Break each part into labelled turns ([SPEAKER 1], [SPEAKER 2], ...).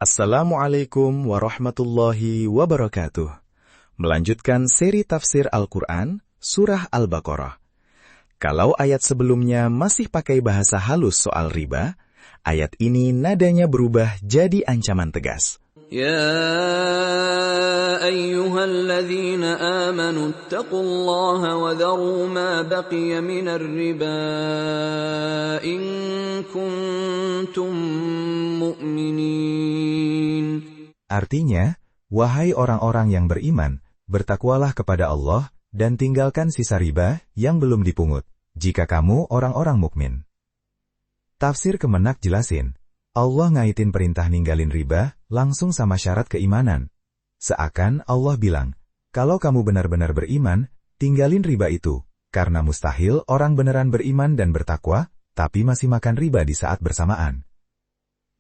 [SPEAKER 1] Assalamualaikum warahmatullahi wabarakatuh. Melanjutkan seri tafsir Al-Quran, Surah Al-Baqarah. Kalau ayat sebelumnya masih pakai bahasa halus soal riba, ayat ini nadanya berubah jadi ancaman tegas.
[SPEAKER 2] Ya ayyuhalladzina amanu ittaqullaha wa dharu ma baqiya minar riba in kuntum mu'minin.
[SPEAKER 3] Artinya, wahai orang-orang yang beriman, bertakwalah kepada Allah dan tinggalkan sisa riba yang belum dipungut, jika kamu orang-orang mukmin. Tafsir Kemenak jelasin, Allah ngaitin perintah ninggalin riba langsung sama syarat keimanan. Seakan Allah bilang, kalau kamu benar-benar beriman, tinggalin riba itu, karena mustahil orang beneran beriman dan bertakwa, tapi masih makan riba di saat bersamaan.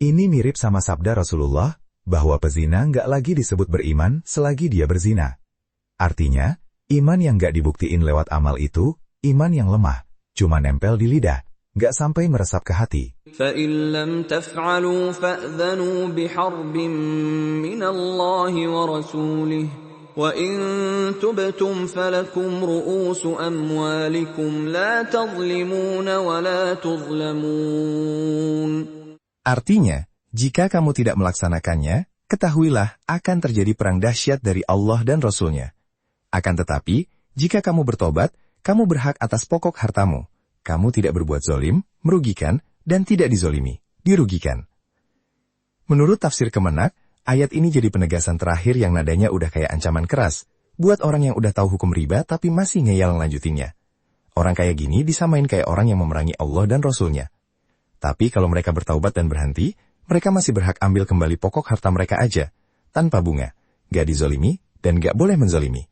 [SPEAKER 3] Ini mirip sama sabda Rasulullah, bahwa pezina nggak lagi disebut beriman selagi dia berzina. Artinya, iman yang nggak dibuktiin lewat amal itu, iman yang lemah, cuma nempel di lidah, nggak sampai meresap ke hati.
[SPEAKER 2] فَإِن لَّمْ تَفْعَلُوا فَأْذَنُوا بِحَرْبٍ مِّنَ اللَّهِ وَرَسُولِهِ وَإِن تُبْتُمْ فَلَكُمْ رُءُوسُ أَمْوَالِكُمْ لَا تَظْلِمُونَ وَلَا تُظْلَمُونَ.
[SPEAKER 3] Artinya, jika kamu tidak melaksanakannya, ketahuilah akan terjadi perang dahsyat dari Allah dan Rasul-Nya. Akan tetapi, jika kamu bertobat, kamu berhak atas pokok hartamu. Kamu tidak berbuat zalim, merugikan, dan tidak dizolimi, dirugikan. Menurut tafsir Kemenak, ayat ini jadi penegasan terakhir yang nadanya udah kayak ancaman keras, buat orang yang udah tahu hukum riba tapi masih ngeyel ngelanjutinnya. Orang kayak gini disamain kayak orang yang memerangi Allah dan Rasul-Nya. Tapi kalau mereka bertaubat dan berhenti, mereka masih berhak ambil kembali pokok harta mereka aja, tanpa bunga, gak dizolimi, dan gak boleh menzolimi.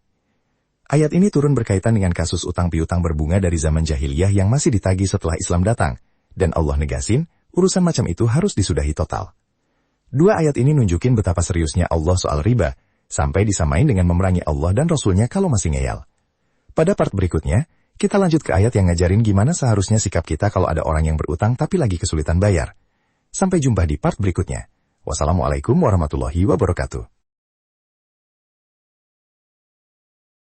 [SPEAKER 3] Ayat ini turun berkaitan dengan kasus utang piutang berbunga dari zaman jahiliyah yang masih ditagih setelah Islam datang, dan Allah negasin, urusan macam itu harus disudahi total. Dua ayat ini nunjukin betapa seriusnya Allah soal riba, sampai disamain dengan memerangi Allah dan Rasul-Nya kalau masih ngeyel. Pada part berikutnya, kita lanjut ke ayat yang ngajarin gimana seharusnya sikap kita kalau ada orang yang berutang tapi lagi kesulitan bayar. Sampai jumpa di part berikutnya. Wassalamualaikum warahmatullahi wabarakatuh.